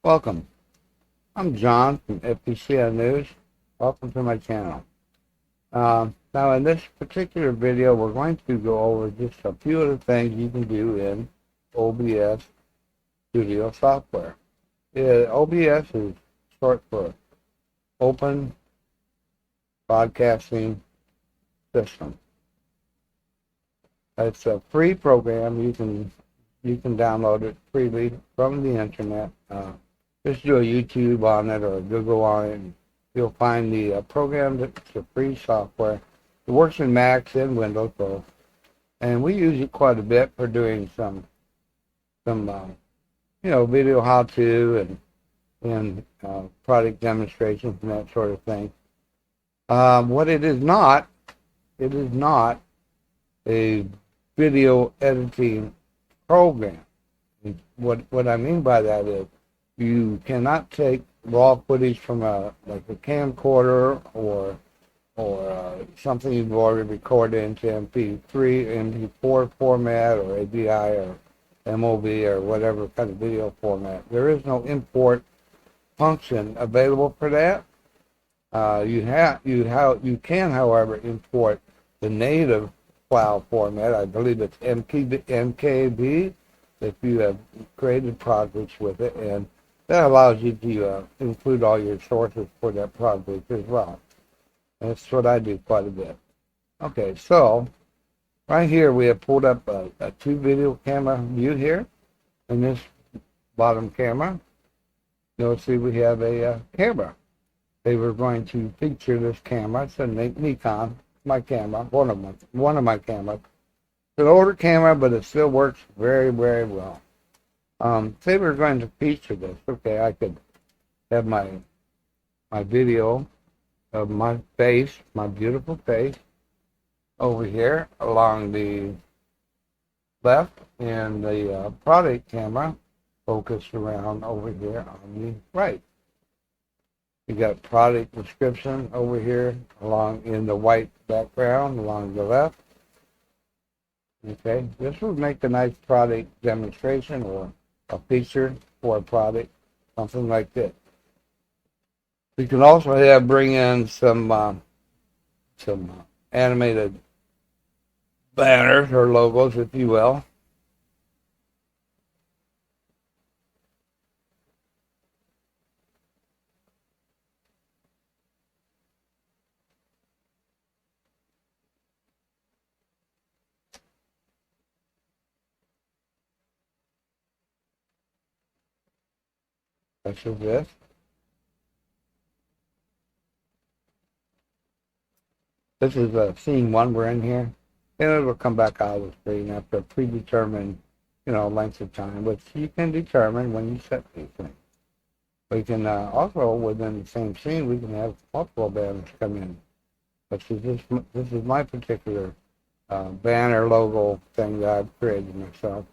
Welcome. I'm John from FPCN News. Welcome to my channel. Now in this particular video, we're going to go over just a few of the things you can do in OBS Studio software. OBS is short for Open Broadcasting System. It's a free program. You can download it freely from the internet. Just do a YouTube on it or a Google on it, and you'll find the program that's a free software. It works in Macs and Windows both, and we use it quite a bit for doing some video how-to and product demonstrations and that sort of thing. What it is not a video editing program. What I mean by that is you cannot take raw footage from a camcorder or something you've already recorded into MP3, MP4 format or AVI or MOV or whatever kind of video format. There is no import function available for that. You can, however, import the native file format. I believe it's MKB if you have created projects with it, and that allows you to include all your sources for that project as well. And that's what I do quite a bit. Okay, so right here we have pulled up a two video camera view here. In this bottom camera, you'll see we have a camera. They were going to feature this camera. It's a Nikon, my camera, one of my cameras. It's an older camera, but it still works very, very well. Say we're going to feature this. Okay, I could have my video of my face, my beautiful face, over here along the left, and the product camera focused around over here on the right. You got product description over here along in the white background along the left. Okay, this would make a nice product demonstration or a feature for a product, something like this. We can also bring in some animated banners or logos, if you will. Such as this. This is scene one we're in here, and it will come back out of the screen after a predetermined, length of time, which you can determine when you set these things. We can also, within the same scene, we can have multiple banners come in. This is my particular banner logo thing that I've created myself.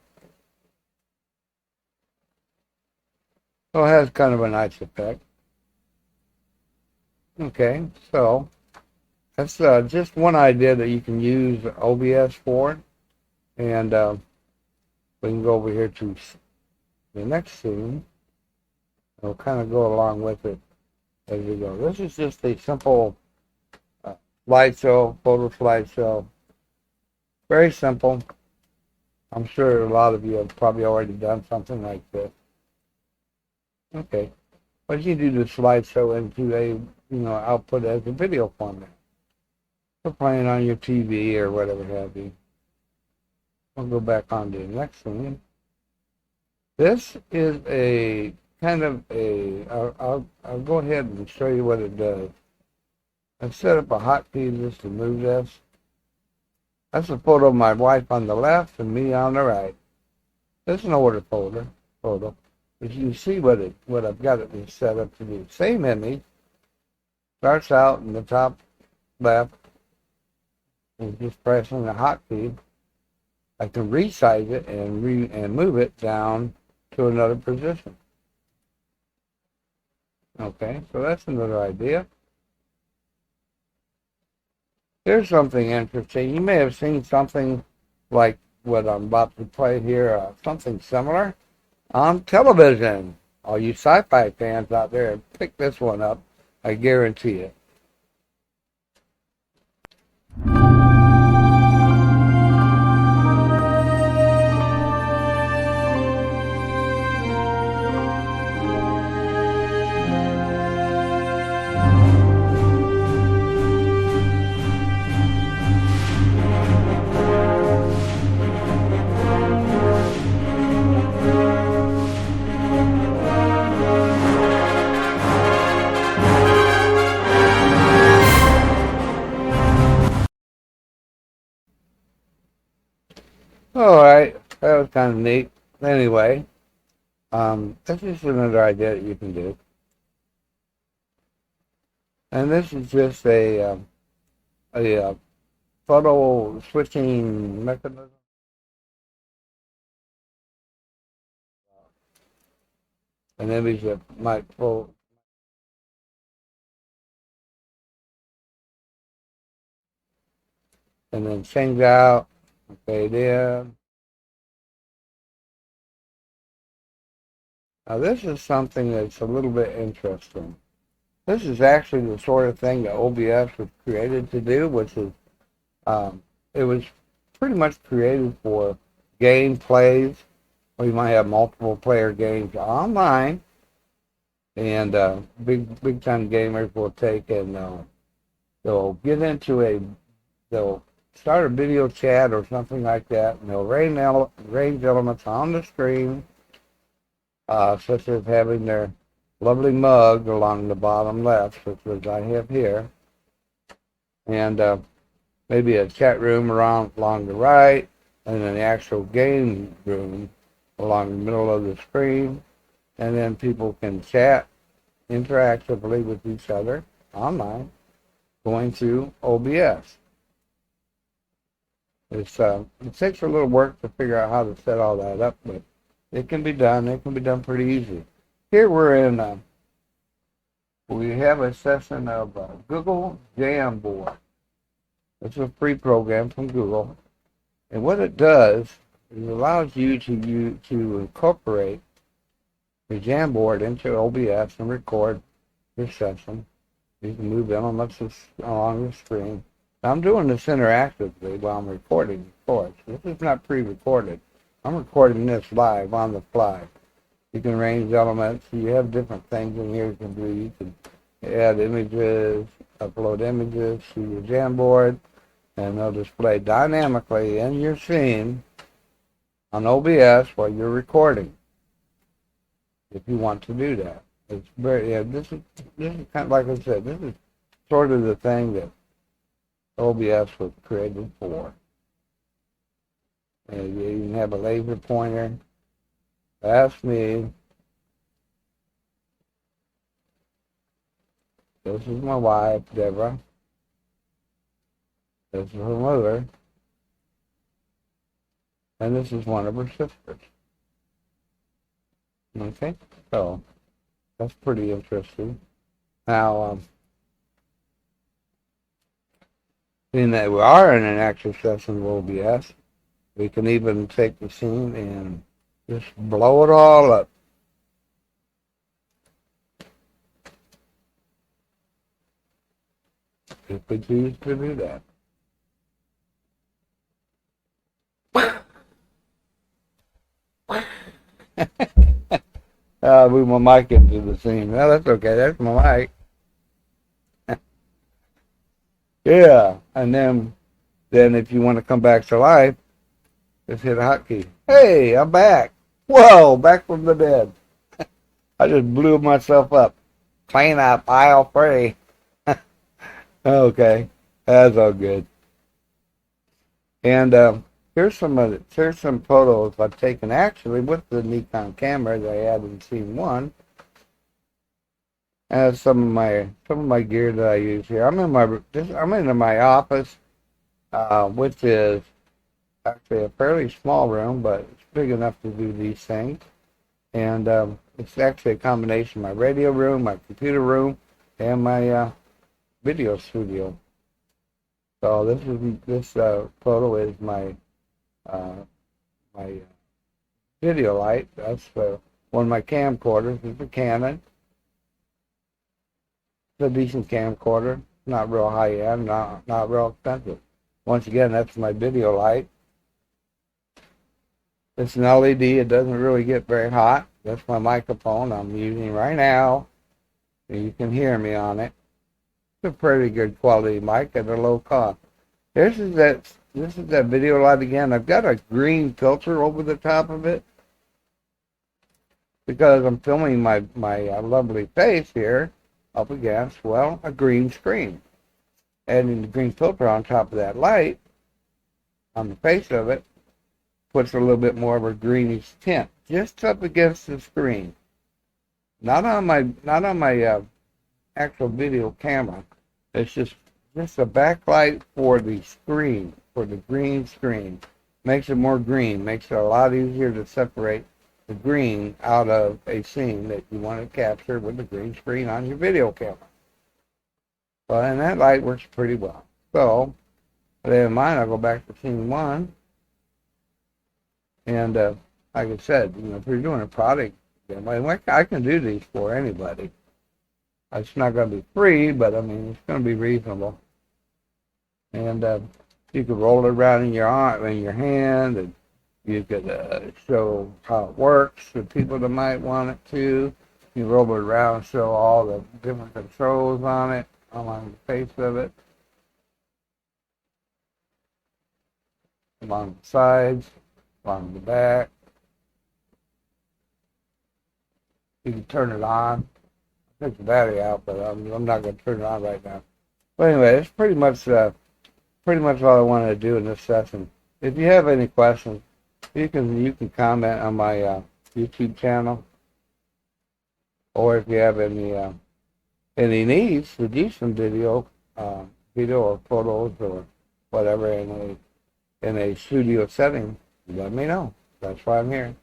So it has kind of a nice effect. Okay, so that's just one idea that you can use OBS for. And we can go over here to the next scene. We'll kind of go along with it as we go. This is just a simple slideshow, photo slideshow. Very simple. I'm sure a lot of you have probably already done something like this. Okay, but you do the slideshow into a output as a video format. So playing on your TV or whatever have you. We'll go back on to the next one. This is a kind of I'll go ahead and show you what it does. I've set up a hotkey just to move this. That's a photo of my wife on the left and me on the right. This is an older photo. As you see what I've got it set up to do. Same image. Starts out in the top left. And just pressing the hotkey. I can resize it and move it down to another position. Okay, so that's another idea. Here's something interesting. You may have seen something like what I'm about to play here, something similar on television. all you sci-fi fans out there, pick this one up. I guarantee it. Alright, that was kind of neat. Anyway, this is another idea that you can do. And this is just a photo switching mechanism. An image that might pull. And then change out, fade in. Now this is something that's a little bit interesting. This is actually the sort of thing that OBS was created to do, which is, it was pretty much created for game plays, where you might have multiple player games online, and big time gamers will take and they'll get into they'll start a video chat or something like that, and they'll arrange elements on the screen, such as having their lovely mug along the bottom left, such as I have here, and maybe a chat room along the right, and then the actual game room along the middle of the screen, and then people can chat interactively with each other online going through OBS. It takes a little work to figure out how to set all that up, but it can be done. It can be done pretty easy. Here we have a session of Google Jamboard. It's a free program from Google, and what it does is it allows you to incorporate the Jamboard into OBS and record your session. You can move elements along the screen. Now, I'm doing this interactively while I'm recording, of course. This is not pre-recorded. I'm recording this live on the fly. You can arrange elements. You have different things in here you can do. You can add images, upload images to your Jamboard, and they'll display dynamically in your scene on OBS while you're recording, if you want to do that. It's very, this is kind of, like I said, this is sort of the thing that OBS was created for. And you can have a laser pointer. That's me. This is my wife, Deborah. This is her mother. And this is one of her sisters. Okay, so that's pretty interesting. Now, being that we are in an actual session of OBS, we can even take the scene and just blow it all up. If we choose to do that. I'll move my mic into the scene. Well, that's okay. That's my mic. Yeah, and then if you want to come back to life, just hit a hotkey. Hey, I'm back. Whoa, back from the dead. I just blew myself up. Clean up, aisle free. Okay, that's all good. And here's some photos I've taken actually with the Nikon camera that I had in scene 1. And some of my gear that I use here. I'm in my office, which is actually a fairly small room, but it's big enough to do these things. And it's actually a combination of my radio room, my computer room, and my video studio. So this photo is my my video light. That's one of my camcorders is a Canon. It's a decent camcorder, not real high end, not real expensive. Once again, that's my video light. It's an LED. It doesn't really get very hot. That's my microphone I'm using right now. And you can hear me on it. It's a pretty good quality mic at a low cost. This is that video light again. I've got a green filter over the top of it because I'm filming my lovely face here up against, well, a green screen. Adding the green filter on top of that light on the face of it puts a little bit more of a greenish tint just up against the screen. Not on my actual video camera. It's just a backlight for the screen, for the green screen. Makes it more green. Makes it a lot easier to separate the green out of a scene that you want to capture with the green screen on your video camera. Well, and that light works pretty well. So, with that in mind, I'll go back to scene 1. And like I said, if you're doing a product, I can do these for anybody. It's not going to be free, but I mean, it's going to be reasonable. And you could roll it around in your arm, in your hand, and you could show how it works to people that might want it to. You roll it around and show all the different controls on it, along the face of it, along the sides, along the back. You can turn it on. Take the battery out, but I'm not going to turn it on right now. But anyway, it's pretty much all I wanted to do in this session. If you have any questions, you can comment on my YouTube channel, or if you have any needs to do some video or photos or whatever in a studio setting, let me know. That's why I'm here.